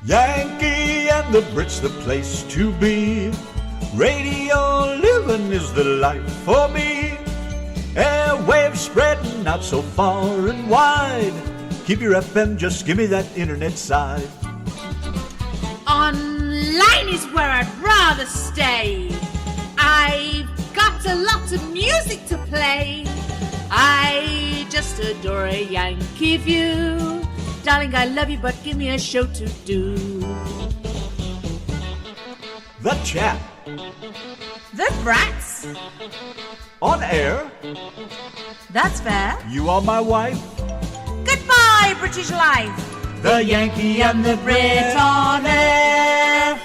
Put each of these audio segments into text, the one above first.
Yankee and the Brit's the place to be. Radio living is the life for me. Airwaves spreading out so far and wide. Keep your FM, just give me that internet side. Online is where I'd rather stay. I've got a lot of music to play. I just adore a Yankee view. Darling, I love you, but give me a show to do. The Chat. The Brats. On air. That's fair. You are my wife. Goodbye, British life. The Yankee and the Brit on air.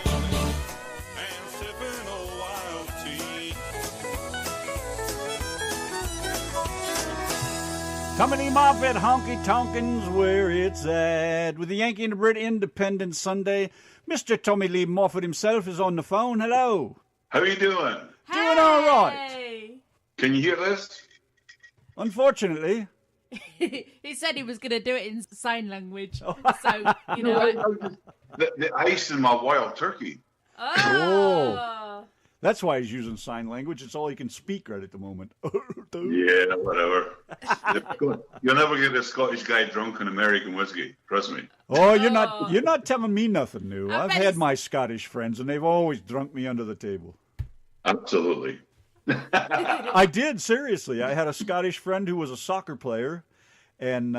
Tommy Moffat, Honky Tonkins, where it's at. With the Yankee and the Brit Independence Sunday, Mr. Tommy Lee Moffat himself is on the phone. Hello. How are you doing? Doing all right. Can you hear this? Unfortunately. He said he was going to do it in sign language. So, you No, know. the ice in my wild turkey. Oh. That's why he's using sign language. It's all he can speak right at the moment. Yeah, whatever. You'll never get a Scottish guy drunk on American whiskey. Trust me. Oh, you're not telling me nothing new. I've had it's- my Scottish friends, and they've always drunk me under the table. Absolutely. I did, seriously. I had a Scottish friend who was a soccer player, and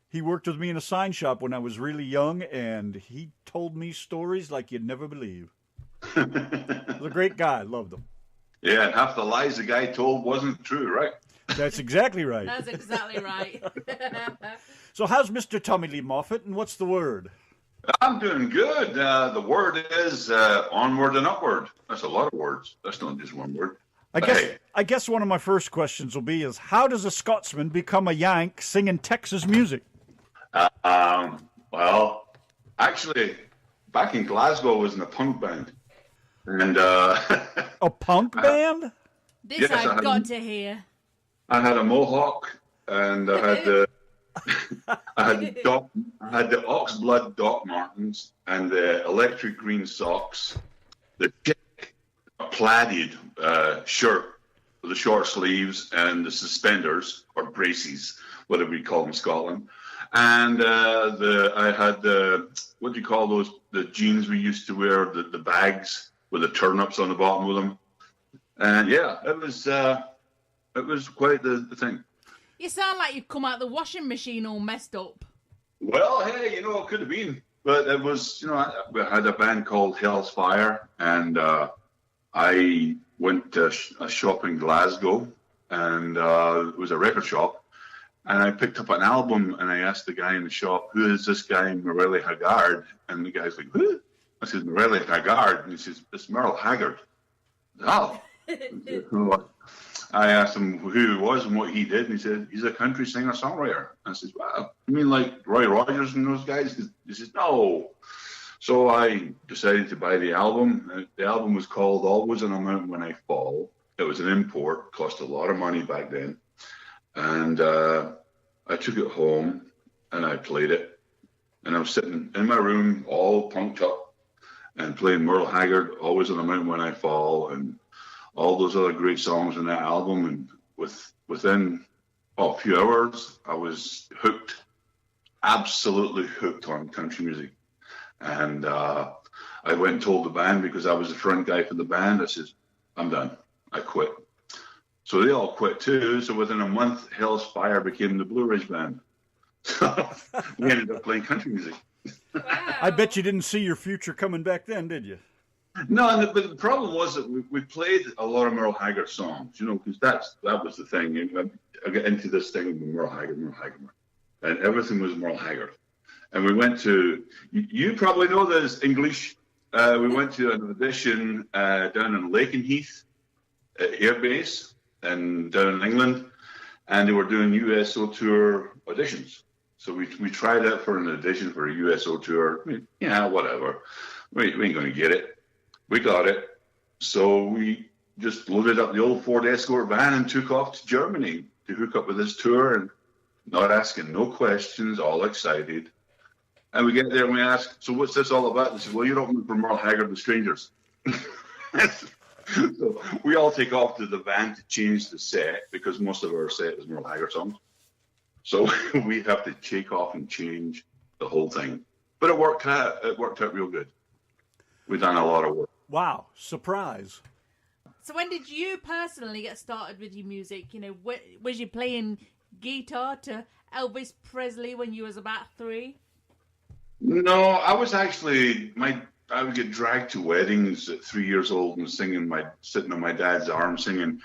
he worked with me in a sign shop when I was really young, and he told me stories like you'd never believe. He was a great guy. Loved him. Yeah, and half the lies the guy told wasn't true, right? That's exactly right. That's exactly right. So how's Mr. Tommy Lee Moffat, and what's the word? I'm doing good. The word is onward and upward. That's a lot of words. That's not just one word. I guess one of my first questions will be is how does a Scotsman become a Yank singing Texas music? Well, actually, back in Glasgow, I was in a punk band. And A punk band? This Yes, I've got to hear. I had a mohawk, and I had the I had the oxblood Doc Martens and the electric green socks, the thick plaided shirt with the short sleeves and the suspenders or braces, whatever you call them in Scotland, and I had the what do you call those, the jeans we used to wear, the bags with the turnips on the bottom of them, and yeah, it was quite the thing. You sound like you've come out the washing machine all messed up. Well, hey, it could have been, but it was, I had a band called Hell's Fire, and I went to a shop in Glasgow, and it was a record shop, and I picked up an album, and I asked the guy in the shop, who is this guy, Morelli Haggard? And the guy's like, who? I said, Morelli Haggard, and he says, it's Merle Haggard. Oh. I asked him who he was and what he did, and he said, he's a country singer-songwriter. I said, wow, you mean like Roy Rogers and those guys? He says, no. So I decided to buy the album. The album was called Always on a Mountain When I Fall. It was an import, cost a lot of money back then. And I took it home, and I played it. And I was sitting in my room, all punked up, and playing Merle Haggard, Always on a Mountain When I Fall, and all those other great songs in that album, and within a few hours, I was hooked, absolutely hooked on country music. And I went and told the band, because I was the front guy for the band, I said, I'm done, I quit. So they all quit too, so within a month, Hell's Fire became the Blue Ridge Band. So we ended up playing country music. Wow. I bet you didn't see your future coming back then, did you? No, but the problem was that we played a lot of Merle Haggard songs, because that was the thing. I got into this thing with Merle Haggard, and everything was Merle Haggard. And we went to, you probably know this, English. We went to an audition down in Lakenheath Air Base and down in England, and they were doing USO tour auditions. So we tried out for an audition for a USO tour. Yeah, whatever. We ain't going to get it. We got it. So we just loaded up the old Ford Escort van and took off to Germany to hook up with this tour, and not asking no questions, all excited. And we get there and we ask, so what's this all about? They say, well, you're opening for Merle Haggard and the Strangers. So we all take off to the van to change the set because most of our set is Merle Haggard songs. So we have to take off and change the whole thing. But it worked out. It worked out real good. We've done a lot of work. Wow, surprise. So when did you personally get started with your music? You know, was you playing guitar to Elvis Presley when you was about 3? No, I was actually I would get dragged to weddings at 3 years old and sitting on my dad's arm singing.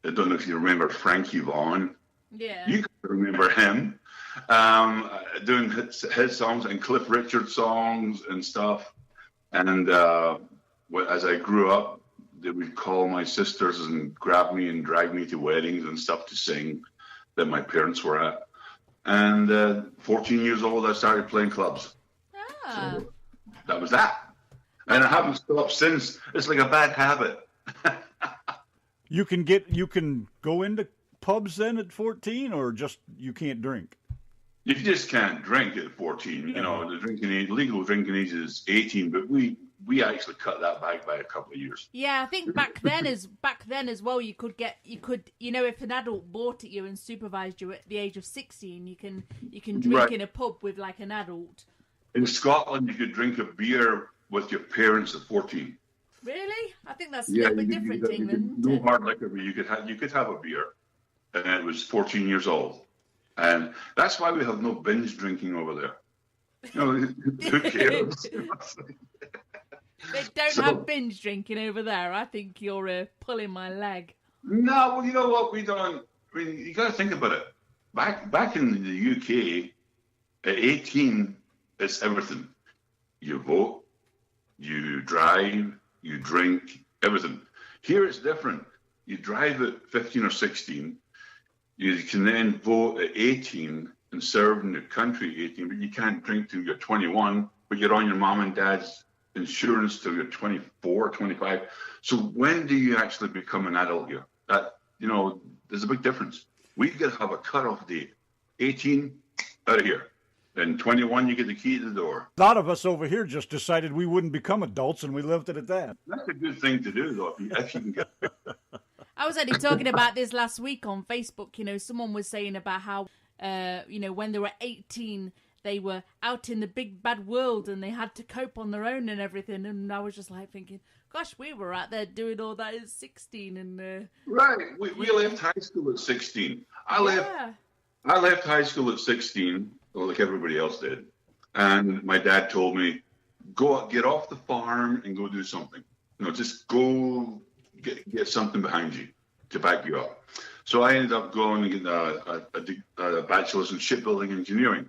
I don't know if you remember Frankie Vaughan. Yeah. You can remember him doing his songs and Cliff Richard songs and stuff. And as I grew up, they would call my sisters and grab me and drag me to weddings and stuff to sing that my parents were at. And 14 years old, I started playing clubs. Ah. So that was that. And I haven't stopped since. It's like a bad habit. You can go into pubs then at 14, or just you can't drink? You just can't drink at 14. You know, the legal drinking age is 18, but we actually cut that back by a couple of years. Yeah, I think back then as well, you could if an adult bought at you and supervised you at the age of 16, you can drink Right. in a pub with like an adult. In Scotland, you could drink a beer with your parents at 14. Really? I think that's a little bit different to England. No hard liquor, but you could have a beer, and it was 14 years old, and that's why we have no binge drinking over there. You know, who cares? They don't have binge drinking over there. I think you're pulling my leg. No, well, you know what we don't. I mean, you got to think about it. Back in the UK, at 18, it's everything. You vote, you drive, you drink, everything. Here it's different. You drive at 15 or 16. You can then vote at 18 and serve in the country at 18, but you can't drink till you're 21, but you're on your mom and dad's insurance till you're 24 or 25. So when do you actually become an adult here? There's a big difference. We got to have a cutoff date. 18, out of here. And 21, you get the key to the door. A lot of us over here just decided we wouldn't become adults, and we left it at that. That's a good thing to do, though, if you can get it. I was only talking about this last week on Facebook. You know, someone was saying about how, when they were 18, they were out in the big bad world and they had to cope on their own and everything. And I was just like thinking, gosh, we were out there doing all that at 16. And Right. We left high school at 16. I left high school at 16, like everybody else did. And my dad told me, get off the farm and go do something. Just go get something behind you to back you up. So I ended up going and getting a bachelor's in shipbuilding engineering.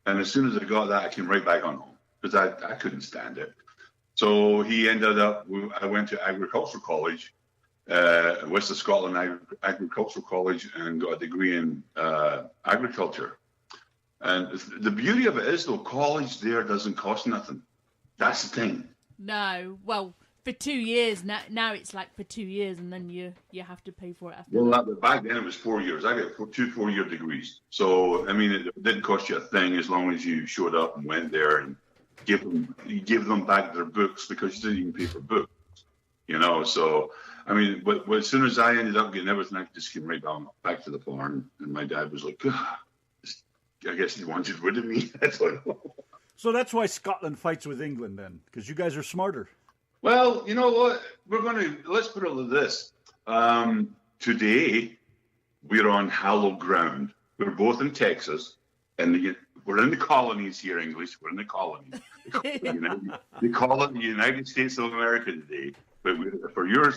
And as soon as I got that, I came right back on home because I couldn't stand it. So I went to agricultural college, West of Scotland Agricultural College, and got a degree in agriculture. And the beauty of it is, though, college there doesn't cost nothing. That's the thing. No, well, for 2 years now it's like for 2 years, and then you have to pay for it after. Well, back then it was 4 years. I got 2 4-year degrees. So I mean, it didn't cost you a thing as long as you showed up and went there and give them back their books, because you didn't even pay for books. So I mean, but as soon as I ended up getting everything, I just came right back to the farm, and my dad was like, I guess he wanted rid of me. I don't know. So that's why Scotland fights with England then, because you guys are smarter. Well, you know what? Let's put it like this. Today, we're on hallowed ground. We're both in Texas, and we're in the colonies here, English. We're in the colonies. They call it the United States of America today. But for your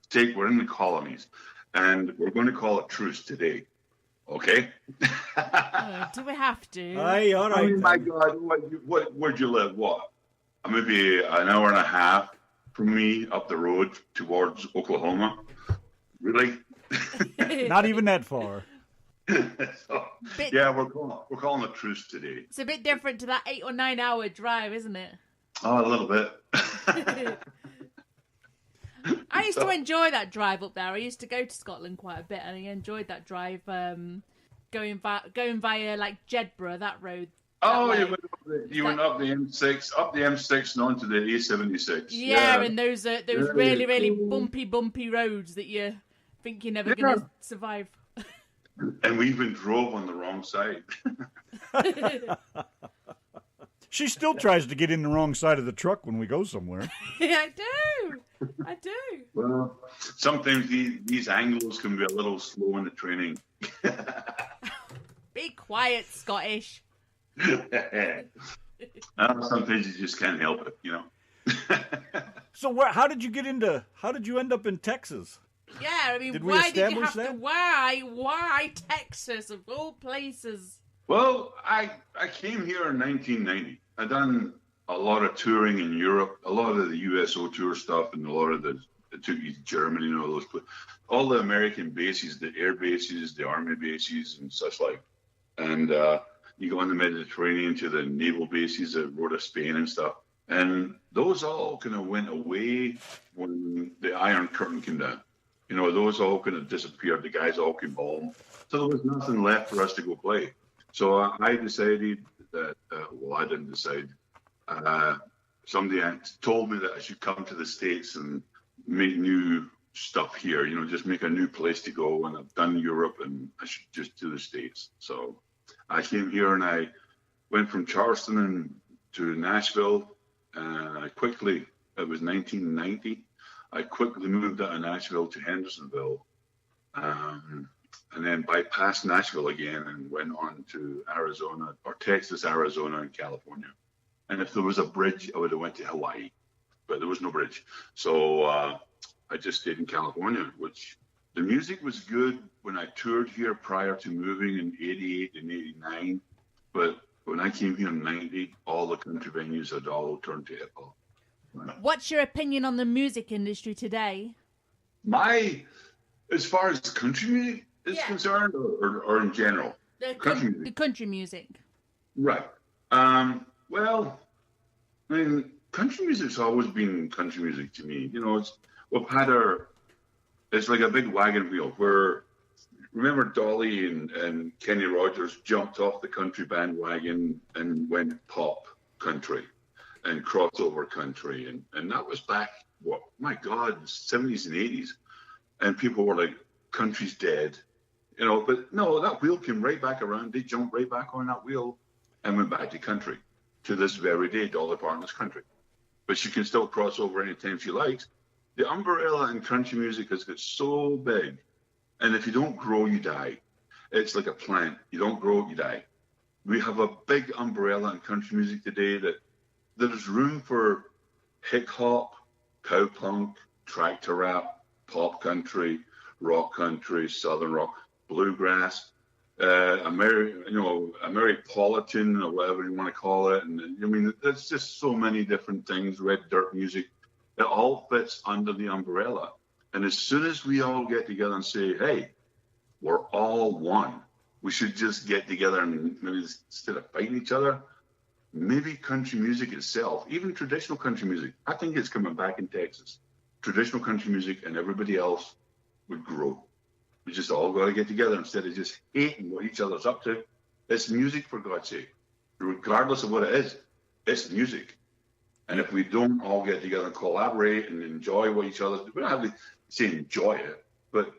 sake, we're in the colonies. And we're going to call it truce today. Okay? Do we have to? Aye, all right. Oh, my God. Where'd you live? What? Maybe an hour and a half from me up the road towards Oklahoma. Really? Not even that far. Yeah, we're calling a truce today. It's a bit different to that 8 or 9 hour drive, isn't it? Oh, a little bit. I used to enjoy that drive up there. I used to go to Scotland quite a bit, and I enjoyed that drive. Going via like Jedburgh, that road Oh, way? you went up the M6 and onto the A76. Yeah, and those really, really cool. bumpy roads that you think you're never going to survive. And we even drove on the wrong side. She still tries to get in the wrong side of the truck when we go somewhere. Yeah, I do. Well, sometimes these Anglos can be a little slow in the training. Be quiet, Scottish. Sometimes you just can't help it, you know. So how did you end up in Texas? Yeah, I mean, Did we why did you establish have to? that? Why Texas of all places? Well, I came here in 1990. I'd done a lot of touring in Europe, a lot of the USO tour stuff, and a lot of it took you to Germany and all the American bases, the air bases, the army bases, and such like. And you go in the Mediterranean to the naval bases that were to Spain and stuff. And those all kind of went away when the Iron Curtain came down. You know, those all kind of disappeared. The guys all came home. So there was nothing left for us to go play. So I decided that, I didn't decide. Somebody told me that I should come to the States and make new stuff here, you know, just make a new place to go. And I've done Europe and I should just do the States. So I came here and I went from Charleston to Nashville. And it was 1990. I quickly moved out of Nashville to Hendersonville. And then bypassed Nashville again and went on to Arizona, or Texas, Arizona, and California. And if there was a bridge, I would have went to Hawaii, but there was no bridge. So I just stayed in California, which the music was good when I toured here prior to moving in 88 and 89. But when I came here in 90, all the country venues had all turned to hip hop. What's your opinion on the music industry today? As far as country music is concerned, or in general? The country music. Right. Well, I mean, country music's always been country music to me. You know, it's like a big wagon wheel where, remember Dolly and Kenny Rogers jumped off the country bandwagon and went pop country and crossover country. And that was back, my God, 70s and 80s. And people were like, country's dead. You know, but no, that wheel came right back around. They jumped right back on that wheel and went back to country. To this very day, Dolly Parton's country. But she can still cross over anytime she likes. The umbrella in country music has got so big. And if you don't grow, you die. It's like a plant. You don't grow, you die. We have a big umbrella in country music today that there's room for hip hop, cowpunk, tractor rap, pop country, rock country, southern rock, bluegrass, Ameripolitan or whatever you want to call it. And I mean, there's just so many different things, red dirt music. It all fits under the umbrella. And as soon as we all get together and say, hey, we're all one, we should just get together and maybe instead of fighting each other, maybe country music itself, even traditional country music, I think it's coming back in Texas. Traditional country music and everybody else would grow. We just all got to get together instead of just hating what each other's up to. It's music, for God's sake. Regardless of what it is, it's music. And if we don't all get together and collaborate and enjoy what each other do, we don't have to say enjoy it, but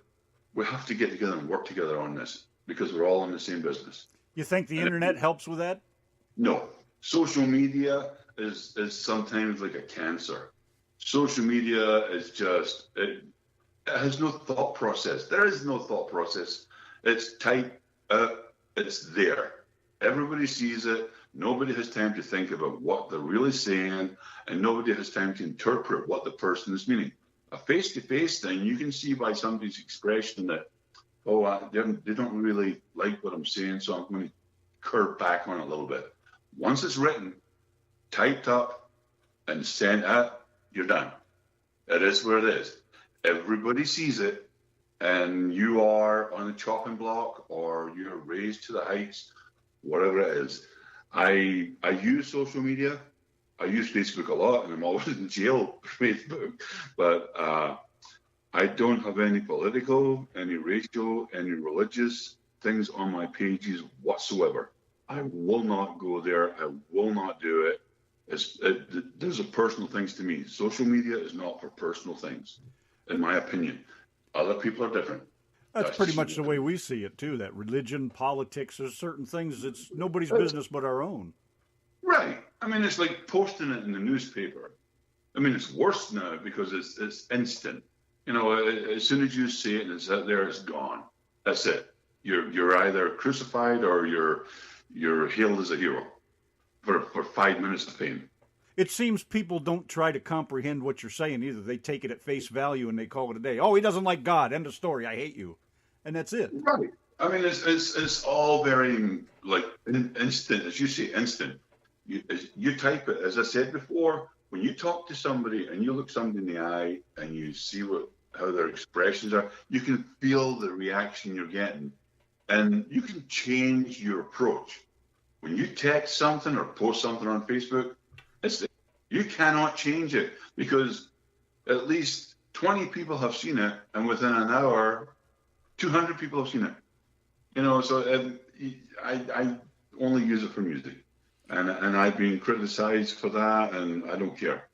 we have to get together and work together on this because we're all in the same business. You think the internet helps with that? No. Social media is sometimes like a cancer. Social media is just, it has no thought process. There is no thought process. It's type, it's there. Everybody sees it. Nobody has time to think about what they're really saying, and nobody has time to interpret what the person is meaning. A face-to-face thing, you can see by somebody's expression that, they don't really like what I'm saying, so I'm going to curve back on it a little bit. Once it's written, typed up, and sent out, you're done. It is where it is. Everybody sees it, and you are on the chopping block, or you're raised to the heights, whatever it is. I use social media. I use Facebook a lot, and I'm always in jail for Facebook. But I don't have any political, any racial, any religious things on my pages whatsoever. I will not go there. I will not do it. Those are personal things to me. Social media is not for personal things, in my opinion. Other people are different. That's pretty much the way we see it too. That religion, politics, there's certain things it's nobody's business but our own. Right. I mean, it's like posting it in the newspaper. I mean, it's worse now because it's instant. You know, as soon as you see it and it's out there, it's gone. That's it. You're either crucified or you're hailed as a hero for 5 minutes of fame. It seems people don't try to comprehend what you're saying either. They take it at face value and they call it a day. Oh, he doesn't like God. End of story. I hate you, and that's it. Right. I mean, it's all very like instant. As you say, instant. You type it. As I said before, when you talk to somebody and you look somebody in the eye and you see how their expressions are, you can feel the reaction you're getting, and you can change your approach. When you text something or post something on Facebook, you cannot change it because at least 20 people have seen it, and within an hour, 200 people have seen it. You know, so I only use it for music, and I've been criticized for that, and I don't care.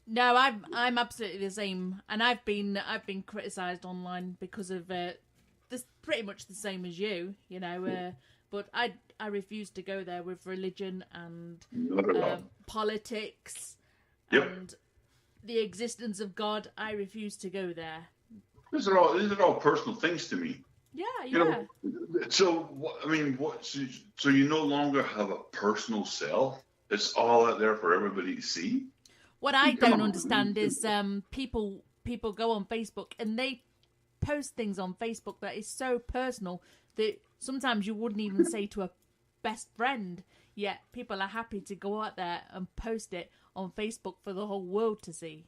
No, I'm absolutely the same, and I've been criticised online because of this, pretty much the same as you, you know. But I refuse to go there with religion and politics and the existence of God. I refuse to go there. These are all personal things to me. Yeah. You know, so I mean, so you no longer have a personal self. It's all out there for everybody to see. What I don't understand is people go on Facebook and they post things on Facebook that is so personal that sometimes you wouldn't even say to a best friend, yet people are happy to go out there and post it on Facebook for the whole world to see.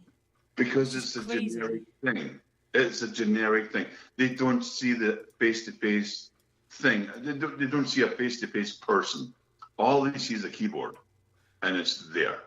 Because it's a generic thing. It's a generic thing. They don't see the face-to-face thing. They don't see a face-to-face person. All they see is a keyboard, and it's there.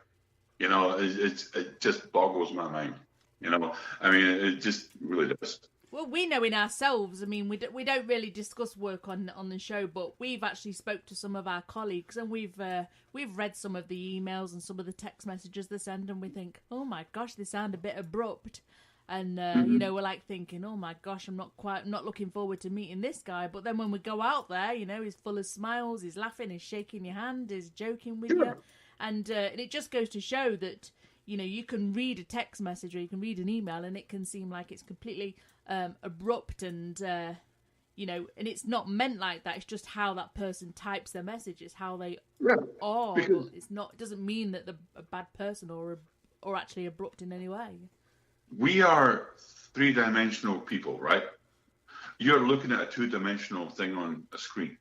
You know, it just boggles my mind. You know, I mean, it just really does. Well, we know in ourselves. I mean, we don't really discuss work on the show, but we've actually spoke to some of our colleagues, and we've read some of the emails and some of the text messages they send, and we think, oh my gosh, they sound a bit abrupt, and you know, we're like thinking, oh my gosh, I'm not looking forward to meeting this guy. But then when we go out there, you know, he's full of smiles, he's laughing, he's shaking your hand, he's joking with you, and it just goes to show that, you know, you can read a text message or you can read an email, and it can seem like it's completely abrupt and you know, and it's not meant like that. It's just how that person types their message. It's how they are. But it's not. It doesn't mean that they're a bad person or actually abrupt in any way. We are 3-dimensional people, right? You're looking at a 2-dimensional thing on a screen,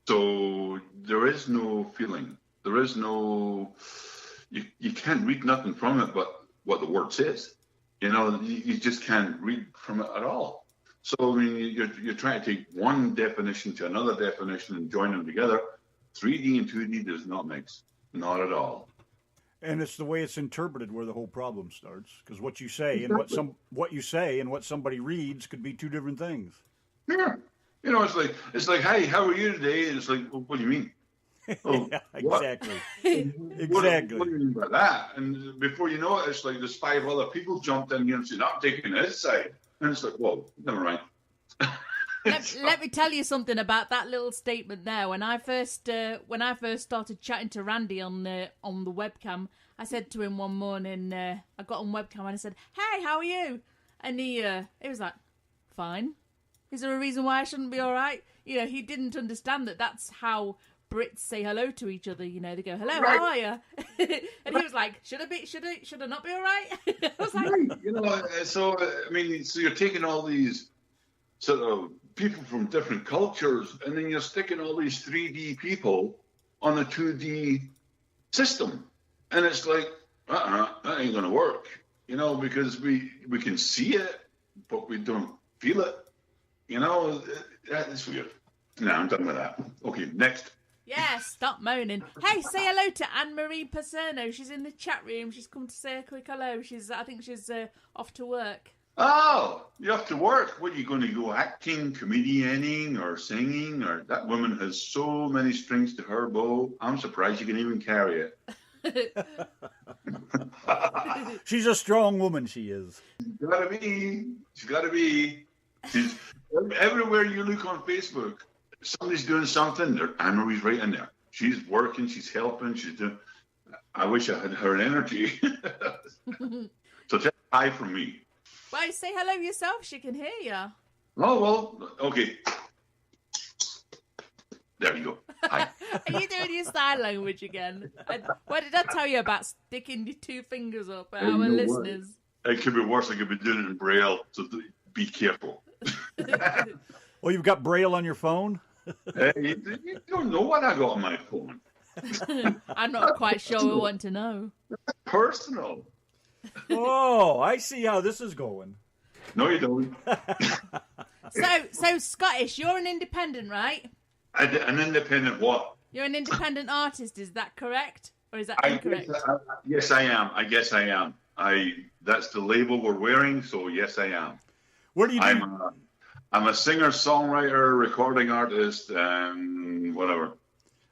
so there is no feeling. There is no. You can't read nothing from it but what the word says. You know, you just can't read from it at all. So, I mean, you're trying to take one definition to another definition and join them together. 3D and 2D does not mix. Not at all. And it's the way it's interpreted where the whole problem starts. Because what you say and what you say and what somebody reads could be two different things. Yeah. You know, it's like, hey, how are you today? And it's like, well, what do you mean? Oh, yeah, exactly. Exactly. What do you mean by that? And before you know it, it's like there's 5 other people jumped in here and said, I'm taking this side. And it's like, whoa, never mind. Let me tell you something about that little statement there. When I first started chatting to Randy on the webcam, I said to him one morning, I got on webcam and I said, "Hey, how are you?" And he was like, "Fine. Is there a reason why I shouldn't be all right?" You know, he didn't understand that that's how Brits say hello to each other. You know, they go, "Hello, right. How are you?" And he was like, "Should I not be all right?" I was like, right. You know, so I mean, so you're taking all these sort of people from different cultures, and then you're sticking all these 3D people on a 2D system, and it's like, that ain't gonna work. You know, because we can see it, but we don't feel it. You know, that's weird. No, I'm done with that. Okay, next. Yeah, stop moaning. Hey, say hello to Anne-Marie Paserno. She's in the chat room. She's come to say a quick hello. I think she's off to work. Oh, you have to work. What are you going to go acting, comedianing, or singing? Or that woman has so many strings to her bow. I'm surprised you can even carry it. She's a strong woman, she is. She's got to be. She's got to be. She's everywhere you look on Facebook. Somebody's doing something. Anne-Marie's right in there. She's working. She's helping. She's doing. I wish I had her energy. So say hi from me. Well, say hello yourself. She can hear you. Oh, well, okay. There you go. Hi. Are you doing your sign language again? What did I tell you about sticking your two fingers up at our listeners? It could be worse. I could be doing it in Braille, so be careful. Well, you've got Braille on your phone? You don't know what I got on my phone. I'm not quite sure we want to know. Personal. Oh, I see how this is going. No, you don't. So Scottish, you're an independent, right? An independent what? You're an independent artist, is that correct? Or is that incorrect? Yes, I am. I guess I am. That's the label we're wearing, so yes, I am. What do you do? I'm a singer, songwriter, recording artist, and whatever.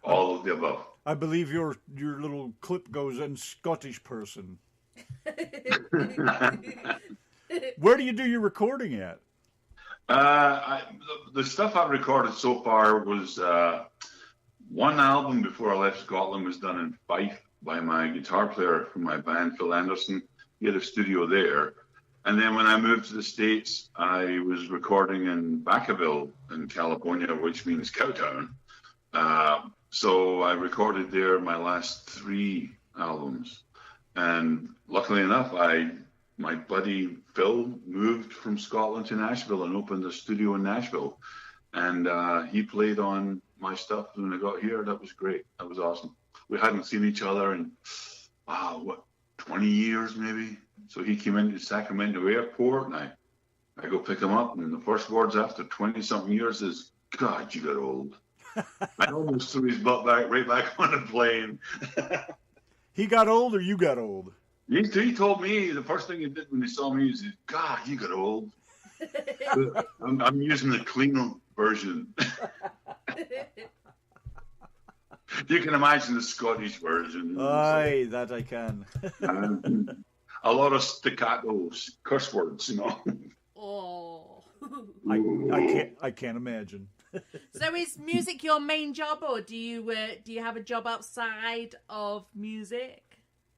All of the above. I believe your little clip goes in Scottish person. Where do you do your recording at? The stuff I've recorded so far was one album before I left Scotland was done in Fife by my guitar player from my band, Phil Anderson. He had a studio there. And then when I moved to the States, I was recording in Vacaville in California, which means Cowtown. So I recorded there my last 3 albums. And luckily enough, my buddy Phil moved from Scotland to Nashville and opened a studio in Nashville. And he played on my stuff when I got here. That was great. That was awesome. We hadn't seen each other in, 20 years maybe. So he came into Sacramento Airport, and I go pick him up. And the first words after 20-something years is, God, you got old. I almost threw his butt right back on the plane. He got old or you got old? He told me the first thing he did when he saw me is, God, you got old. I'm using the clean version. You can imagine the Scottish version. Aye, that I can. A lot of staccato curse words, Oh. I can't imagine. So is music your main job, or do you have a job outside of music?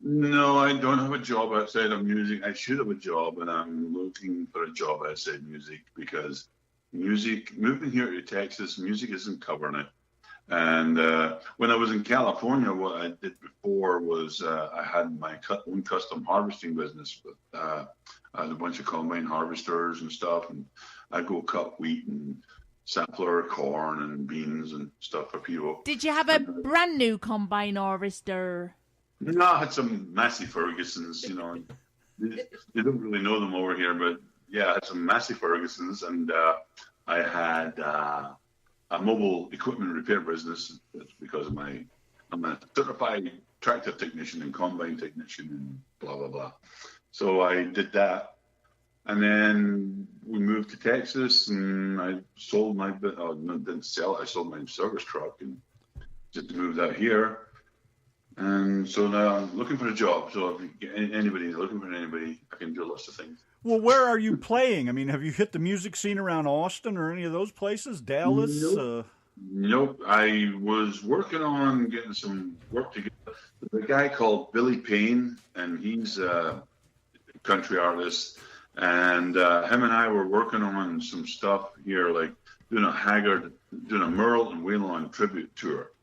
No, I don't have a job outside of music. I should have a job, and I'm looking for a job outside music because moving here to Texas, music isn't covering it. And when I was in California, what I did before was I had my own custom harvesting business. I had a bunch of combine harvesters and stuff, and I'd go cut wheat and sampler corn and beans and stuff for people. Did you have a brand new combine harvester? No, I had some Massey Fergusons, They don't really know them over here, but yeah, I had some Massey Fergusons, and I had a mobile equipment repair business. That's because I'm a certified tractor technician and combine technician and blah, blah, blah. So I did that. And then we moved to Texas, and I sold didn't sell it. I sold my service truck and just moved out here. And so now I'm looking for a job. So if anybody's looking for anybody, I can do lots of things. Well, where are you playing? I mean, have you hit the music scene around Austin or any of those places? Dallas? Nope. I was working on getting some work together. There's a guy called Billy Payne, and he's a country artist. And him and I were working on some stuff here, like doing a Merle and Waylon tribute tour,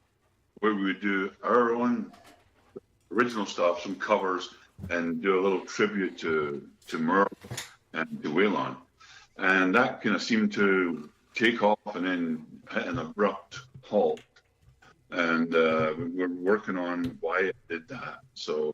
where we would do our own original stuff, some covers, and do a little tribute to Merle and to Waylon. And that kind of seemed to take off and then hit an abrupt halt. And we're working on why it did that. So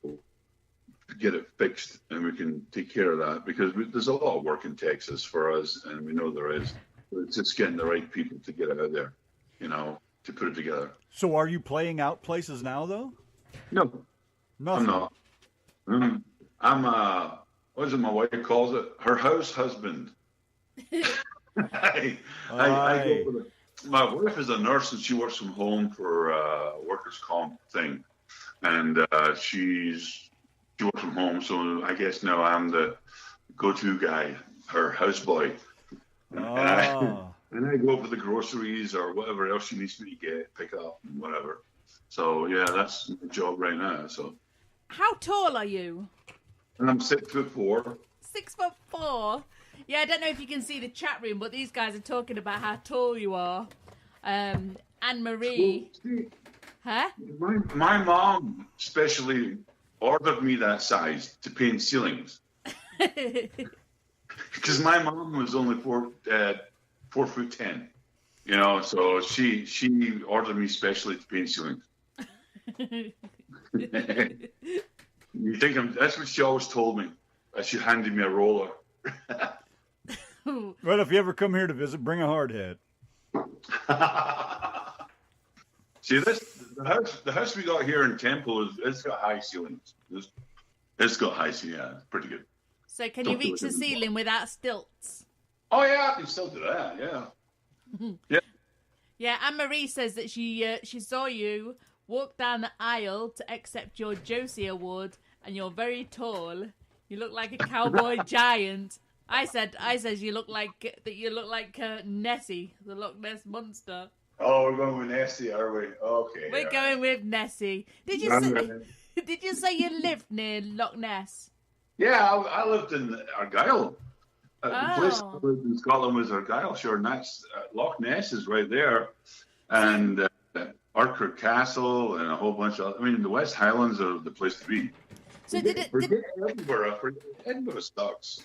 get it fixed and we can take care of that, because there's a lot of work in Texas for us, and we know there is. But it's just getting the right people to get it out there, to put it together. So are you playing out places now, though? No, Nothing. I'm not. I'm what is it my wife calls it? Her house husband. I go for my wife is a nurse and she works from home for workers' comp thing, and she works from home. So I guess now I'm the go-to guy, her houseboy, and I go for the groceries or whatever else she needs me to pick up, and whatever. So yeah, that's my job right now. So. How tall are you? And I'm 6'4". 6'4". Yeah, I don't know if you can see the chat room, but these guys are talking about how tall you are. Anne-Marie. Huh? My mom specially ordered me that size to paint ceilings. Because my mom was only 4'10", you know, so she ordered me specially to paint ceilings. You think that's what she always told me. She handed me a roller. Well, if you ever come here to visit, bring a hard hat. See, the house we got here in Temple it's got high ceilings. It's got high ceilings. Yeah, it's pretty good. So can you reach the ceiling without stilts? Oh yeah, I can still do that. Yeah. Yeah. Yeah, Anne-Marie says that she saw you walk down the aisle to accept your Josie Award, and you're very tall. You look like a cowboy giant. I said you look like Nessie, the Loch Ness monster. Oh, we're going with Nessie, are we? Okay. We're going with Nessie. Did you say you lived near Loch Ness? Yeah, I lived in Argyll. The place I lived in Scotland was Argyll. Sure, and that's Loch Ness is right there, and Arkirk Castle and a whole bunch of. I mean, the West Highlands are the place to be. So Edinburgh sucks.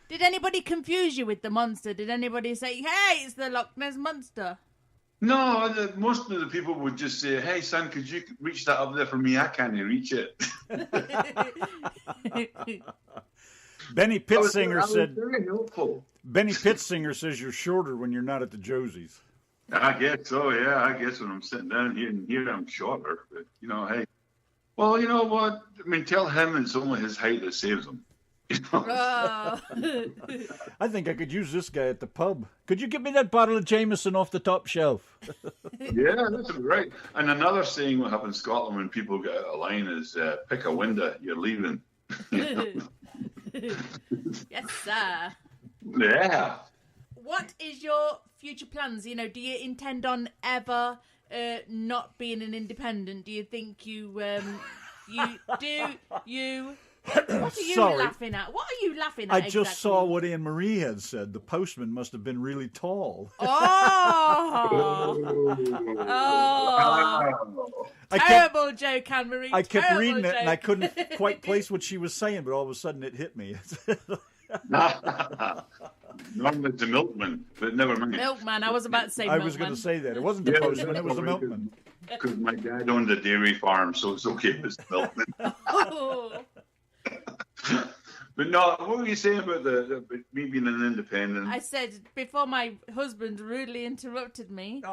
Did anybody confuse you with the monster? Did anybody say, "Hey, it's the Loch Ness monster"? No, most of the people would just say, "Hey, son, could you reach that up there for me? I can't reach it." Benny Pittsinger said. Very helpful. Benny Pittsinger says you're shorter when you're not at the Josies. I guess so. Yeah, I guess when I'm sitting down here I'm shorter. But hey, well, you know what? I mean, tell him it's only his height that saves him. Oh. I think I could use this guy at the pub. Could you give me that bottle of Jameson off the top shelf? Yeah, that's right. And another saying we have in Scotland when people get out of line is pick a window, you're leaving. Yes, sir. Yeah. What is your future plans? Do you intend on ever not being an independent? Do you think you What are you laughing at? What are you laughing at? I just saw what Anne-Marie had said. The postman must have been really tall. Terrible joke, Anne-Marie. I kept reading it and I couldn't quite place what she was saying, but all of a sudden it hit me. Normally it's a milkman, but never mind. Milkman. I was about to say milkman. I was going to say that. It wasn't the postman, it was the milkman. Because my dad owned a dairy farm, so it's okay if it's the milkman. But no, what were you saying about me being an independent? I said before my husband rudely interrupted me.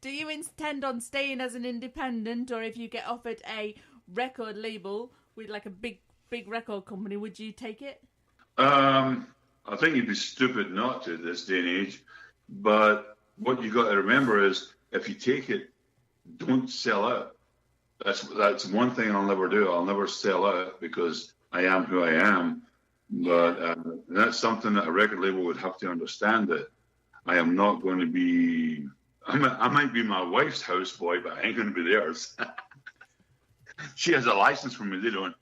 Do you intend on staying as an independent, or if you get offered a record label with like a big record company, would you take it? I think you'd be stupid not to at this day and age. But what you got to remember is, if you take it, don't sell out. That's one thing I'll never do. I'll never sell out because I am who I am. But that's something that a record label would have to understand, that I am not going to be. I might be my wife's houseboy, but I ain't going to be theirs. She has a license from me. They don't.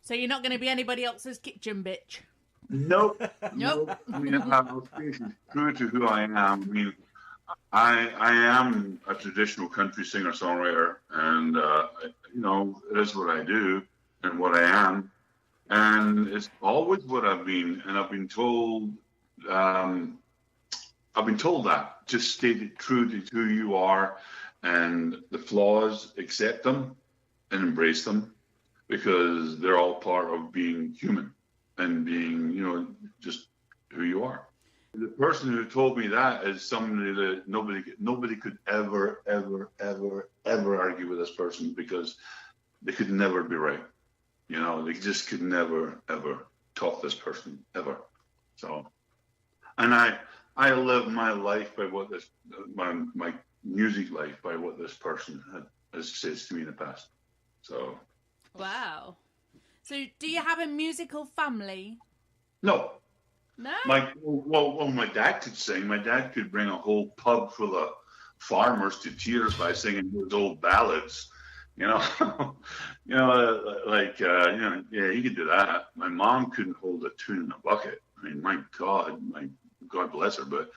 So you're not going to be anybody else's kitchen bitch? Nope. Nope. I mean, I'll stay true to who I am. I mean, I am a traditional country singer-songwriter, and it is what I do and what I am, and it's always what I've been. And I've been told that just stay true to who you are, and the flaws, accept them and embrace them, because they're all part of being human and being, just who you are. The person who told me that is somebody that nobody could ever argue with this person, because they could never be right. You know, they just could never, ever top this person, ever. So, and I live my life by what this, my music life by what this person has said to me in the past. So. Wow. So, do you have a musical family? No. No? My dad could sing. My dad could bring a whole pub full of farmers to tears by singing those old ballads. You know, yeah, he could do that. My mom couldn't hold a tune in a bucket. I mean, my God bless her, but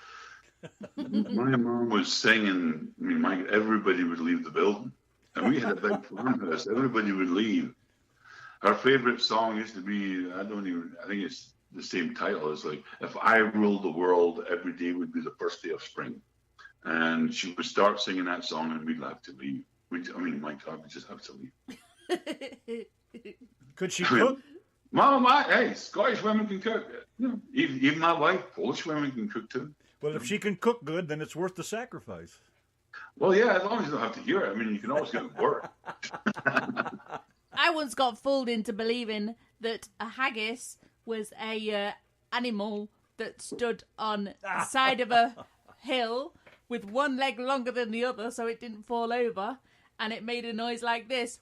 my mom was singing. I mean, everybody would leave the building, and we had a big farmhouse. Everybody would leave. Her favorite song used to be, I think it's the same title. It's like, if I ruled the world, every day would be the first day of spring. And she would start singing that song and we'd have to leave. My God, we just have to leave. Could she cook? Mom, hey, Scottish women can cook. You know, even my wife, Polish women can cook too. Well, if she can cook good, then it's worth the sacrifice. Well, yeah, as long as you don't have to hear it. I mean, you can always get it work. I once got fooled into believing that a haggis was a animal that stood on the side of a hill with one leg longer than the other so it didn't fall over, and it made a noise like this.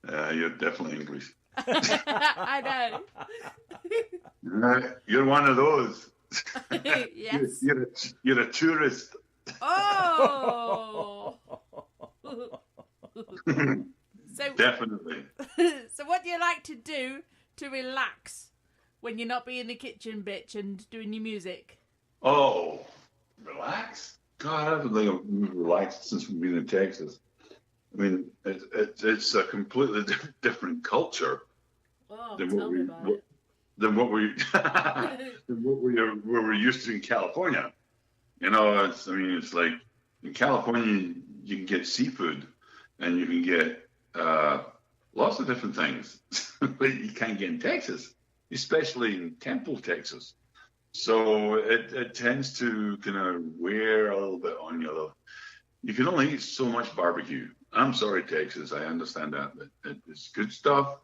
You're definitely English. I know. You're one of those. Yes. You're a tourist. Oh! So, definitely. So what do you like to do to relax when you're not being the kitchen bitch and doing your music? Oh, relax? God, I haven't relaxed since we've been in Texas. I mean, it's a completely different culture than what we're used to in California. You know, it's like in California you can get seafood and you can get lots of different things, but you can't get in Texas, especially in Temple, Texas. So it tends to kind of wear a little bit on you. You can only eat so much barbecue. I'm sorry, Texas. I understand that, but it's good stuff.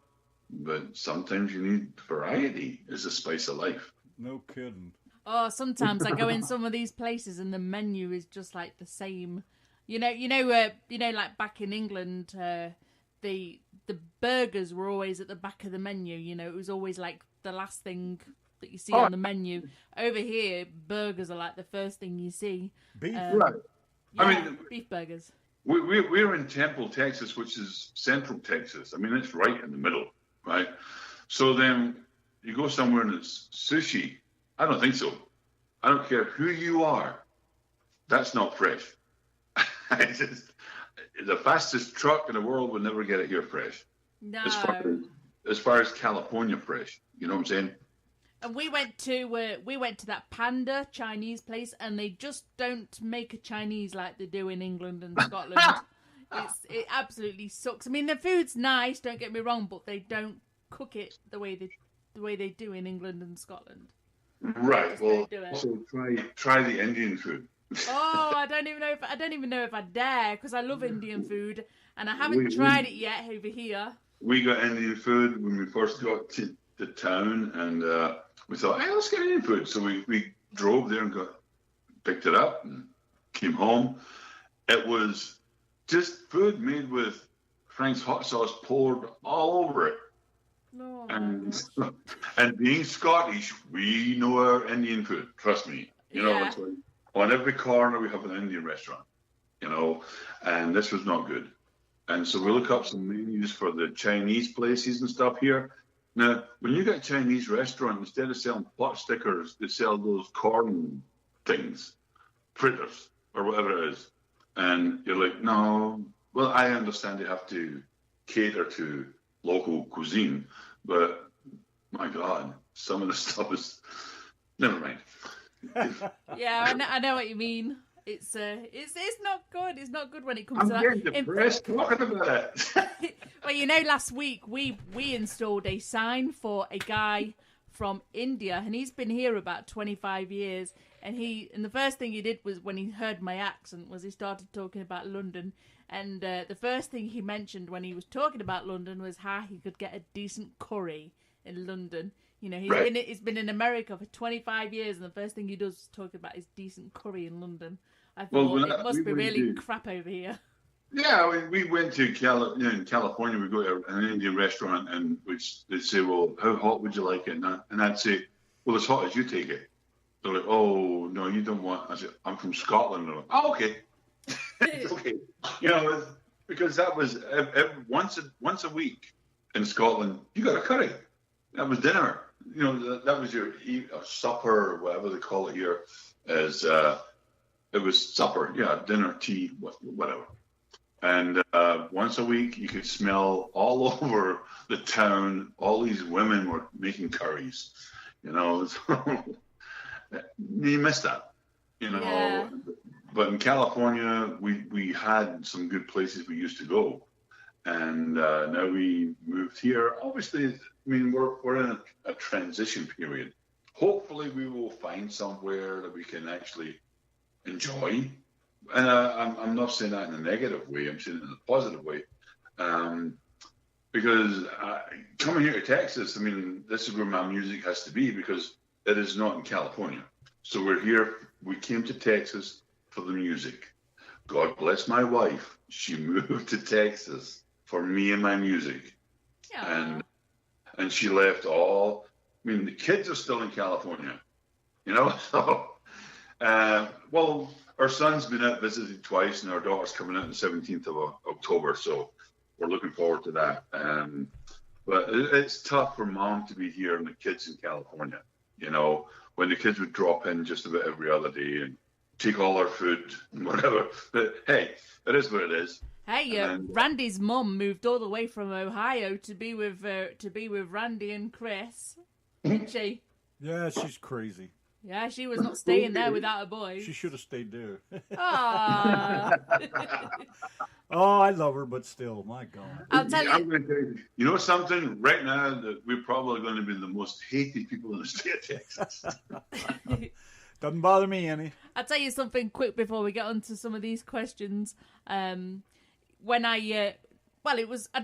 But sometimes you need variety. It's the spice of life. No kidding. Oh, sometimes I go in some of these places and the menu is just like the same. Like back in England, the burgers were always at the back of the menu. You know, it was always like the last thing that you see on the menu. Over here, burgers are like the first thing you see. Beef, right? Yeah, I mean, beef burgers. We're in Temple, Texas, which is central Texas. I mean, it's right in the middle, right? So then you go somewhere and it's sushi. I don't think so. I don't care who you are. That's not fresh. The fastest truck in the world would never get it here fresh. No. As far as California fresh, you know what I'm saying? And we went to that Panda Chinese place, and they just don't make a Chinese like they do in England and Scotland. It absolutely sucks. I mean, the food's nice, don't get me wrong, but they don't cook it the way they do in England and Scotland. Right. Well, so try the Indian food. Oh, I don't even know if I dare, because I love Indian food, and I haven't tried it yet over here. We got Indian food when we first got to the town, and we thought, hey, let's get Indian food. So we drove there and picked it up and came home. It was just food made with Frank's hot sauce poured all over it. Oh, and being Scottish, we know our Indian food. Trust me. You know, it's like on every corner we have an Indian restaurant. You know, and this was not good. And so we look up some menus for the Chinese places and stuff here. Now, when you get a Chinese restaurant, instead of selling pot stickers, they sell those corn things, fritters, or whatever it is. And you're like, no. Well, I understand they have to cater to local cuisine, but my God, some of the stuff is... Never mind. Yeah, I know what you mean. It's not good. It's not good when it comes to that. I'm getting depressed talking about it. Well, you know, last week we installed a sign for a guy from India, and he's been here about 25 years. And the first thing he did was, when he heard my accent, was he started talking about London. And the first thing he mentioned when he was talking about London was how he could get a decent curry in London. You know, he's been in America for 25 years, and the first thing he does is talk about his decent curry in London. I thought, it must be really crap over here. Yeah, we went to in California. We go to an Indian restaurant, and they'd say, "Well, how hot would you like it?" And I'd say, "Well, as hot as you take it." They're like, "Oh, no, you don't want." I said, "I'm from Scotland." They're like, "Oh, okay." It's okay. You know, because that was once a week in Scotland, you got a curry. That was dinner. You know, that was your supper, or whatever they call it here. It was supper, dinner, tea, whatever. And once a week, you could smell all over the town. All these women were making curries. You know, so you miss that. You know. Yeah. But in California, we had some good places we used to go, and now we moved here. Obviously, I mean, we're in a transition period. Hopefully, we will find somewhere that we can actually enjoy. And I'm not saying that in a negative way. I'm saying it in a positive way, because coming here to Texas, I mean, this is where my music has to be, because it is not in California. So we're here. We came to Texas for the music. God bless my wife. She moved to Texas for me and my music. Yeah. And she left all. I mean, the kids are still in California, you know. So, well, our son's been out visiting twice, and our daughter's coming out on the 17th of October. So we're looking forward to that. But it's tough for mom to be here and the kids in California. You know, when the kids would drop in just about every other day and take all our food and whatever. But hey, it is what it is. Hey, Randy's mum moved all the way from Ohio to be with Randy and Chris, didn't she? Yeah, she's crazy. Yeah, she was not staying there without a boy. She should have stayed there. Aww. Oh, I love her, but still, my God. I'll tell you. I'm going to tell you, you know something? Right now, that we're probably going to be the most hated people in the state of Texas. Doesn't bother me any. I'll tell you something quick before we get on to some of these questions. When I'd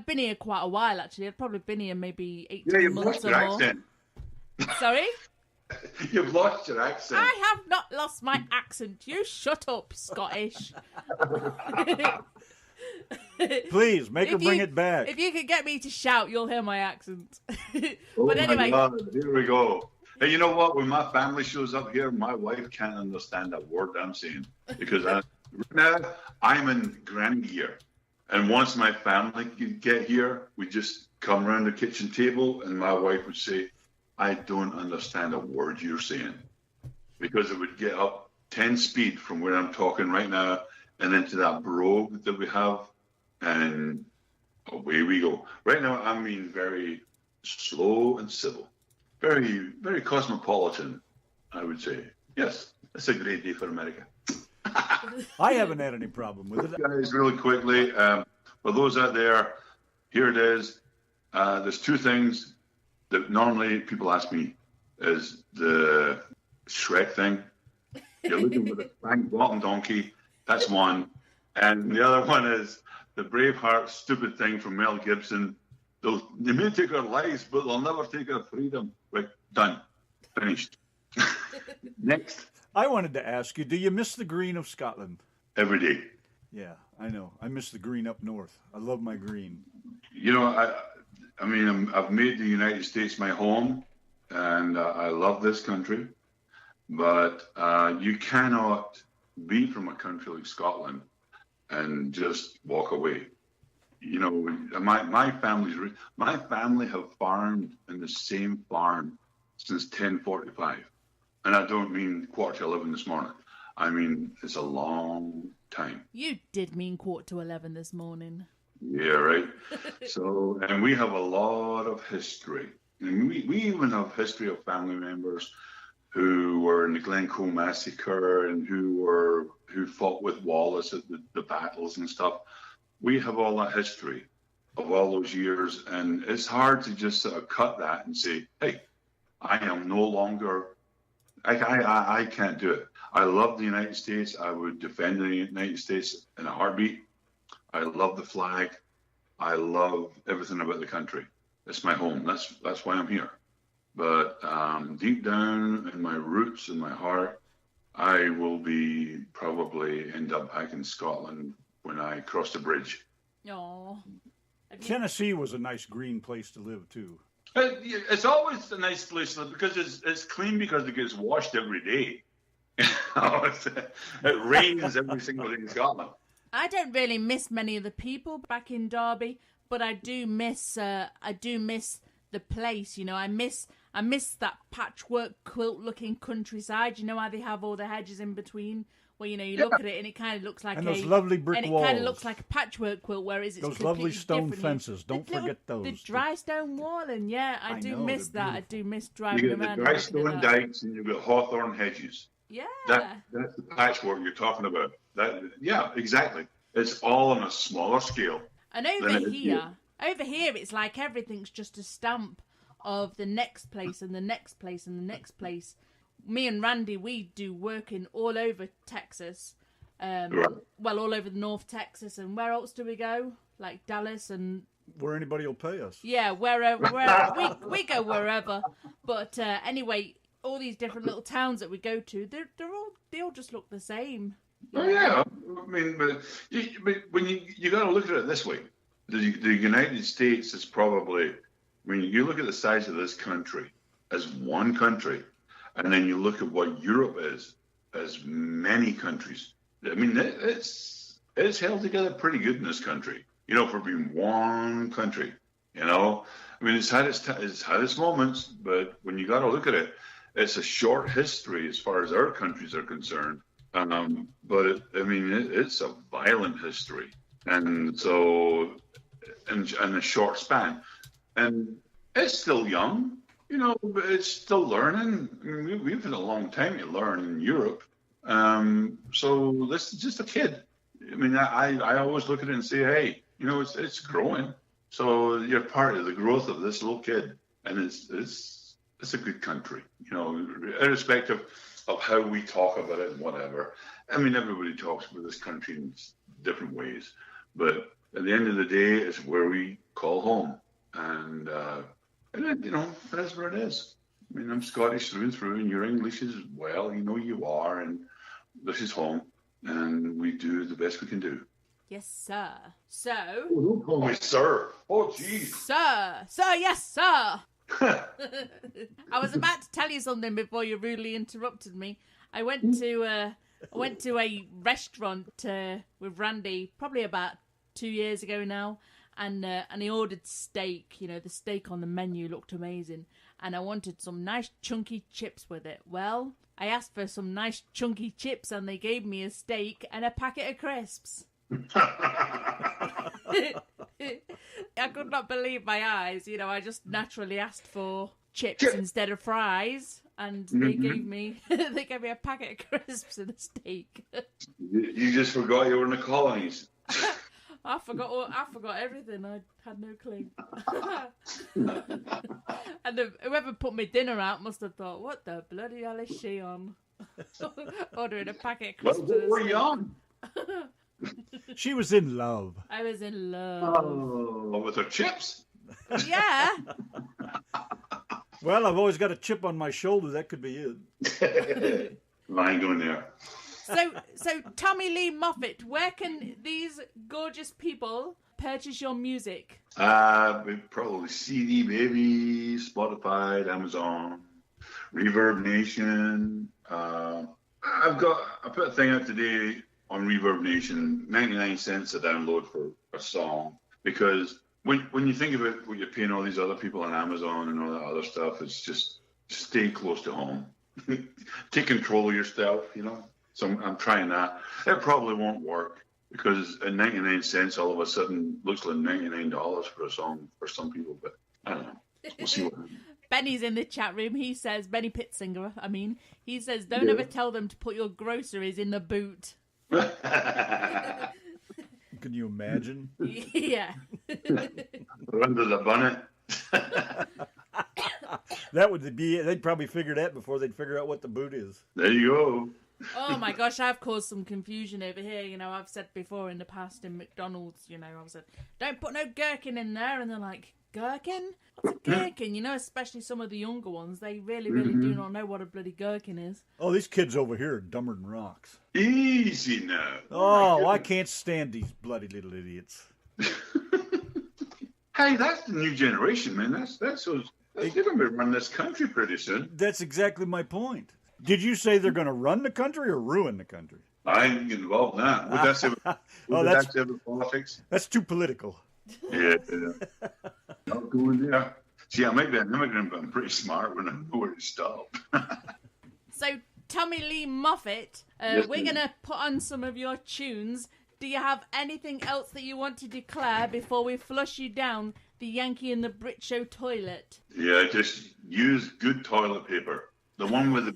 been here quite a while, actually. I'd probably been here maybe 18 months or more. Accent. Sorry? You've lost your accent. I have not lost my accent. You shut up, Scottish. Please, make her bring it back. If you could get me to shout, you'll hear my accent. But anyway. My God, here we go. Hey, you know what? When my family shows up here, my wife can't understand a word I'm saying. Because right now, I'm in granny gear. And once my family get here, we just come around the kitchen table, and my wife would say, I don't understand a word you're saying. Because it would get up 10 speed from where I'm talking right now and into that brogue that we have. And away we go. Right now, I'm being very slow and civil. Very, very cosmopolitan, I would say. Yes, it's a great day for America. I haven't had any problem with it. Guys, really quickly, for those out there, here it is. There's two things that normally people ask me. Is the Shrek thing. You're looking for the Frank Bottom donkey. That's one. And the other one is the Braveheart stupid thing from Mel Gibson. They may take our lives, but they'll never take our freedom. Right, done. Finished. Next. I wanted to ask you, do you miss the green of Scotland? Every day. Yeah, I know. I miss the green up north. I love my green. You know, I mean, I've made the United States my home, and I love this country. But you cannot be from a country like Scotland and just walk away. You know, my family have farmed in the same farm since 1045. And I don't mean 11:15 this morning. I mean, it's a long time. You did mean 11:15 this morning. Yeah, right. So, and we have a lot of history. And we even have history of family members who were in the Glencoe Massacre and who fought with Wallace at the battles and stuff. We have all that history of all those years, and it's hard to just sort of cut that and say, hey, I am no longer I can't do it. I love the United States. I would defend the United States in a heartbeat. I love the flag. I love everything about the country. It's my home. That's why I'm here. But deep down in my roots, in my heart, I will be probably end up back in Scotland when I cross the bridge. Oh. Tennessee was a nice green place to live too. It's always a nice place to live because it's clean because it gets washed every day. It rains every single day in Scotland. I don't really miss many of the people back in Derby, but I do miss the place. You know, I miss that patchwork quilt looking countryside. You know how they have all the hedges in between, where you look at it and it kind of looks like those lovely brick walls. And it kind of looks like a patchwork quilt, whereas it's those lovely stone different. fences. Don't forget those. The dry stone walling, yeah, I do miss that. I do miss driving you around. The dry stone dikes and you've got hawthorn hedges. Yeah, that's the patchwork you're talking about. Yeah, exactly. It's all on a smaller scale. And over here, it's like everything's just a stamp of the next place and the next place and the next place. Me and Randy, we do working all over Texas. Well, all over the North Texas. And where else do we go? Like Dallas and... Where anybody will pay us. Yeah, wherever we go wherever. But anyway, all these different little towns that we go to, they all just look the same. Oh yeah, I mean, but when you got to look at it this way, the United States is probably, when you look at the size of this country as one country, and then you look at what Europe is as many countries. I mean, it's held together pretty good in this country, for being one country. I mean, it's had its moments, but when you got to look at it, it's a short history as far as our countries are concerned. But it's a violent history, and so in a short span, and it's still young, but it's still learning. I mean, we've had a long time to learn in Europe, so this is just a kid. I mean, I always look at it and say, hey, it's growing, so you're part of the growth of this little kid, and it's a good country, irrespective of how we talk about it and whatever. I mean, everybody talks about this country in different ways, but at the end of the day, it's where we call home, and that's where it is. I mean, I'm Scottish through and through, and you're English as well. You are, and this is home, and we do the best we can do. Yes, sir. So... Oh, don't call me sir. Oh, jeez. Sir, yes, sir. I was about to tell you something before you rudely interrupted me. I went to a restaurant with Randy probably about 2 years ago now, and he ordered steak. The steak on the menu looked amazing, and I wanted some nice chunky chips with it. Well, I asked for some nice chunky chips, and they gave me a steak and a packet of crisps. I could not believe my eyes. I just naturally asked for chips instead of fries, and they gave me a packet of crisps and a steak. You just forgot you were in the colonies. I forgot everything. I had no clue. And whoever put my dinner out must have thought, "What the bloody hell is she on?" Ordering a packet of crisps. What were you on? She was in love. I was in love. Oh, with her chips? Yeah. Well, I've always got a chip on my shoulder. That could be it. Mine going there. So Tommy Lee Moffat, where can these gorgeous people purchase your music? Probably CD Baby, Spotify, Amazon, Reverb Nation. I put a thing out today on Reverb Nation, 99 cents a download for a song, because when you think about what you're paying all these other people on Amazon and all that other stuff, it's just stay close to home. Take control of your stuff, So I'm trying that. It probably won't work, because at 99 cents all of a sudden looks like $99 for a song for some people, but I don't know. We'll see what happens. Benny's in the chat room. He says, Benny Pittsinger, he says, don't ever tell them to put your groceries in the boot. Can you imagine? Yeah. Under the bonnet. That would be. They'd probably figure that before they'd figure out what the boot is. There you go. Oh my gosh, I've caused some confusion over here. You know, I've said before in the past in McDonald's, you know, I've said, don't put no gherkin in there. And they're like, gherkin? What's a gherkin? You know, especially some of the younger ones, they really, really do not know what a bloody gherkin is. Oh, these kids over here are dumber than rocks. Easy now. Oh, I can't stand these bloody little idiots. Hey, that's the new generation, man. That's they're going to run this country pretty soon. That's exactly my point. Did you say they're going to run the country or ruin the country? I ain't get involved in that. Would that say with politics? That's too political. Yeah. Not going there. See, I might be an immigrant, but I'm pretty smart when I know where to stop. So, Tommy Lee Moffat, Yes, we're ma'am. going to put on some of your tunes. Do you have anything else that you want to declare before we flush you down the Yankee and the Brit Show toilet? Yeah, just use good toilet paper. The one with the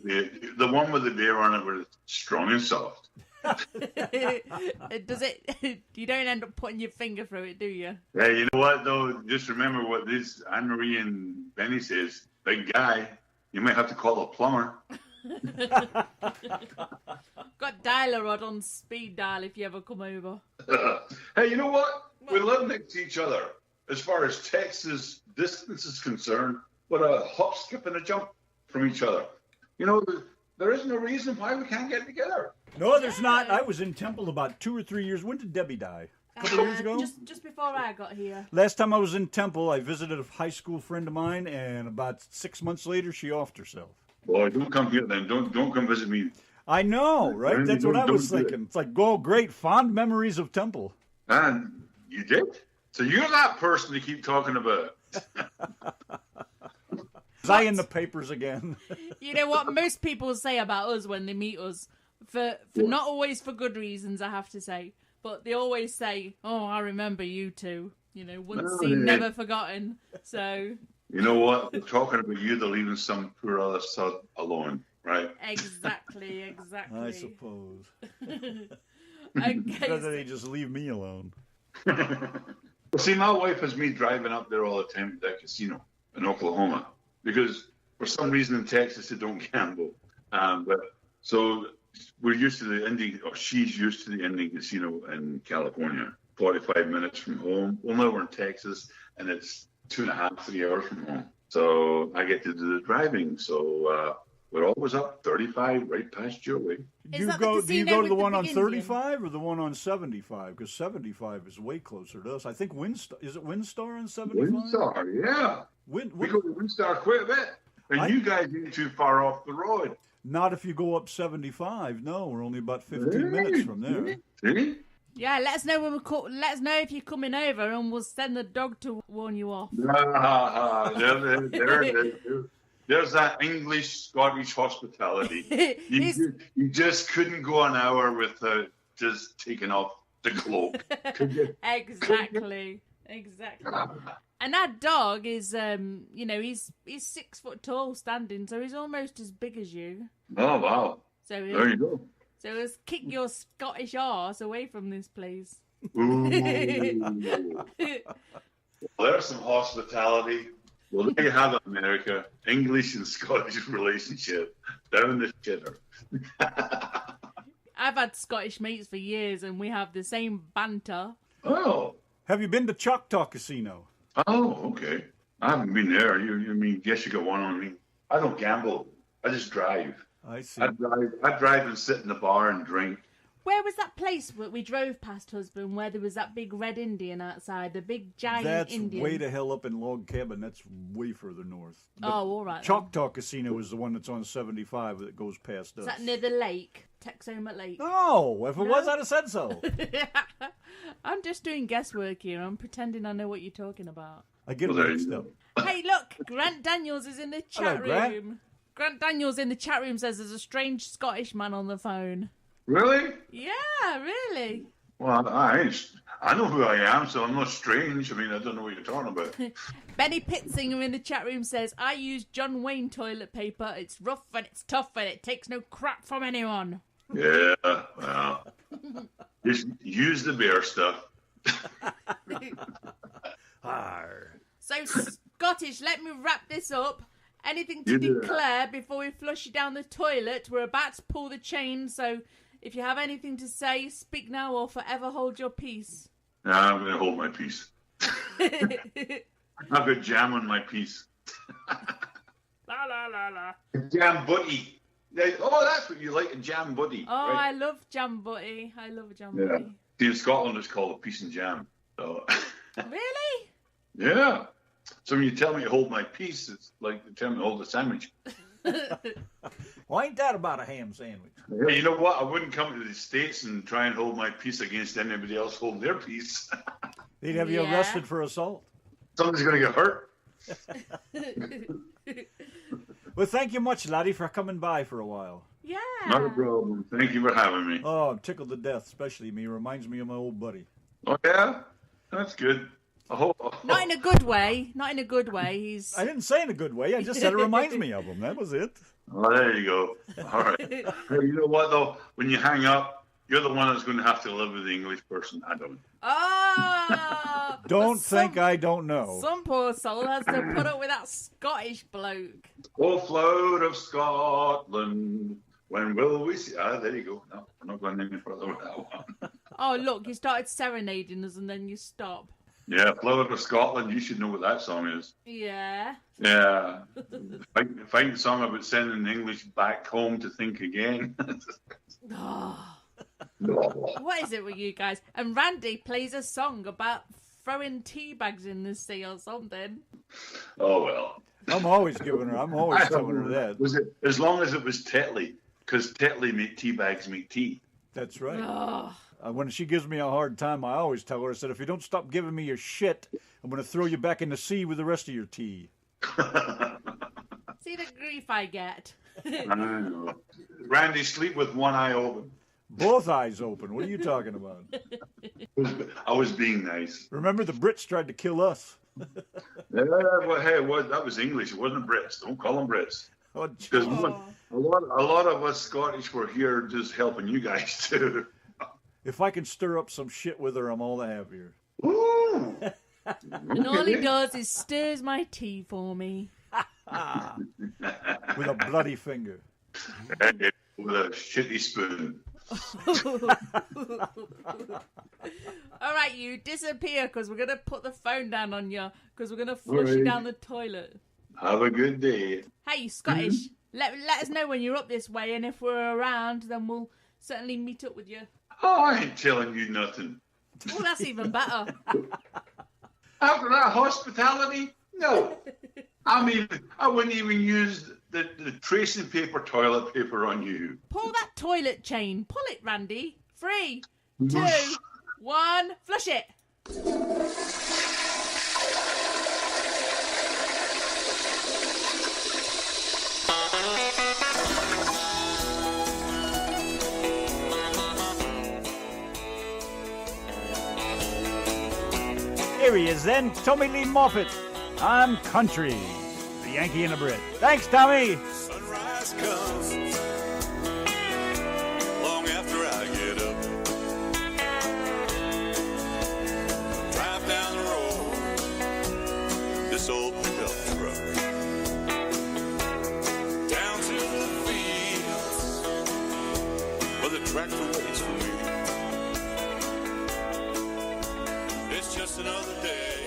beer on it, where it's strong and soft. Does it? You don't end up putting your finger through it, do you? Hey, you know what though? Just remember what this Anne-Marie and Benny says. Big guy, you might have to call a plumber. Got dial-a-rod on speed dial if you ever come over. Hey, you know what? We live next to each other. As far as Texas distance is concerned, what a hop, skip, and a jump from each other. You know, there isn't a reason why we can't get together. No, there's not. I was in Temple about 2 or 3 years. When did Debbie die? A couple of years ago? Just before I got here. Last time I was in Temple, I visited a high school friend of mine, and about 6 months later, she offed herself. Boy, don't come here then. Don't come visit me. I know, right? Randy, That's what I was don't do it. thinking. It's like, oh, great, fond memories of Temple. And you did? So you're that person to keep talking about. Was I in the papers again? You know what most people say about us when they meet us, for not always for good reasons, I have to say, but they always say, "Oh, I remember you two." You know, once seen, never forgotten. So. You know what? They're talking about you. They're leaving some poor other sod alone, right? Exactly. I suppose. Okay. Rather they just leave me alone. Well, see, my wife has me driving up there all the time to that casino in Oklahoma because for some reason in Texas they don't gamble. But so we're used to the Indian, or she's used to the Indian casino in California, 45 minutes from home. Well, now we're in Texas and it's 2.5, 3 hours from home. So I get to do the driving. So we're always up 35 right past your way. Is Do that the you casino go to with the the one on big Indian? 35 or the one on 75? Because 75 is way closer to us. I think Windstar, is it Windstar on 75? Windstar, yeah. We go to Windstar quite a bit. And you guys ain't too far off the road. Not if you go up 75. No, we're only about 15 minutes from there. See? Yeah, let us know when let us know if you're coming over, and we'll send the dog to warn you off. There's that English Scottish hospitality. You just couldn't go an hour without just taking off the cloak. Could you? Exactly. And that dog is, he's 6 foot tall standing, so he's almost as big as you. Oh wow! So There you go. So let's kick your Scottish arse away from this place. Ooh. Well, there's some hospitality. Well, there you have it, America. English and Scottish relationship down the shitter. I've had Scottish mates for years, and we have the same banter. Oh. Have you been to Choctaw Casino? Oh, okay. I haven't been there. You mean, guess you got one on me. I don't gamble. I just drive. I see. I drive and sit in the bar and drink. Where was that place that we drove past, husband, where there was that big red Indian outside, the big giant That's Indian? way the hell up in Log Cabin. That's way further north. But all right. Choctaw Casino is the one that's on 75 that goes past us. Is that near the lake? Texoma Lake? No, if it was, I'd have said so. I'm just doing guesswork here. I'm pretending I know what you're talking about. I get it Well, there mixed you up. Hey, look, Grant Daniels is in the chat Hello, Grant. room. Grant Daniels in the chat room says there's a strange Scottish man on the phone. Really? Yeah, really. Well, I know who I am, so I'm not strange. I mean, I don't know what you're talking about. Benny Pittsinger in the chat room says, I use John Wayne toilet paper. It's rough and it's tough and it takes no crap from anyone. Yeah, well, just use the bear stuff. Arr. So, Scottish, let me wrap this up. Anything to You do that. declare before we flush you down the toilet? We're about to pull the chain, so if you have anything to say, speak now or forever hold your peace. Nah, I'm going to hold my peace. I've got jam on my piece. La la la la. Jam buddy. Oh, that's what you like, a jam buddy. Oh, right? I love jam butty. I love a jam Yeah. butty. See, in Scotland, it's called a piece and jam. So, Really? yeah. So when you tell me to hold my piece, it's like you tell me to hold a sandwich. Well, ain't that about a ham sandwich? Yeah, you know what? I wouldn't come to the States and try and hold my piece against anybody else holding their piece. They'd have you Yeah. arrested for assault. Somebody's going to get hurt. Well, thank you much, laddie, for coming by for a while. Yeah. Not a problem. Thank you for having me. Oh, I'm tickled to death, especially me. Reminds me of my old buddy. Oh, yeah? That's good. Not in a good way. Not in a good way. He's. I didn't say in a good way. I just said it reminds me of him. That was it. Oh, there you go. All right. Hey, you know what, though? When you hang up, you're the one that's going to have to live with the English person. I don't. Oh! Don't But think I don't know. Some poor soul has to put up with that Scottish bloke. Oh, float of Scotland, when will we see? Ah, there you go. No, we're not going any further with that one. Oh, look, you started serenading us and then you stop. Yeah, float of Scotland. You should know what that song is. Yeah. Yeah. Find a song about sending the English back home to think again. Oh. What is it with you guys? And Randy plays a song about throwing tea bags in the sea or something. Oh, well. I'm always telling her that. Was it as long as it was Tetley? Because Tetley make tea bags make tea. That's right. Oh. When she gives me a hard time, I always tell her, I said, if you don't stop giving me your shit, I'm going to throw you back in the sea with the rest of your tea. See the grief I get. I know. Randy, sleep with one eye open. Both eyes open. What are you talking about? I was being nice. Remember, the Brits tried to kill us. Yeah, well, hey, that was English. It wasn't Brits. Don't call them Brits. Oh, Because Oh. a lot of us Scottish were here just helping you guys too. if I can stir up some shit with her, I'm all the happier. Ooh. And all he does is stirs my tea for me. With a bloody finger. With a shitty spoon. All right, you disappear because we're going to put the phone down on you because we're going to flush you Alright. down the toilet. Have a good day. Hey, you Scottish, let us know when you're up this way, and if we're around, then we'll certainly meet up with you. Oh, I ain't telling you nothing. Oh, that's even better. After that hospitality, no. I wouldn't even use the tracing paper, toilet paper on you. Pull that toilet chain. Pull it, Randy. 3, 2, 1, flush it. Here he is then, Tommy Lee Moffat. I'm country. The Yankee and a Brit. Thanks, Tommy. Sunrise comes long after I get up. Drive down the road, this old pickup truck, down to the fields where the tractor waits for me. It's just another day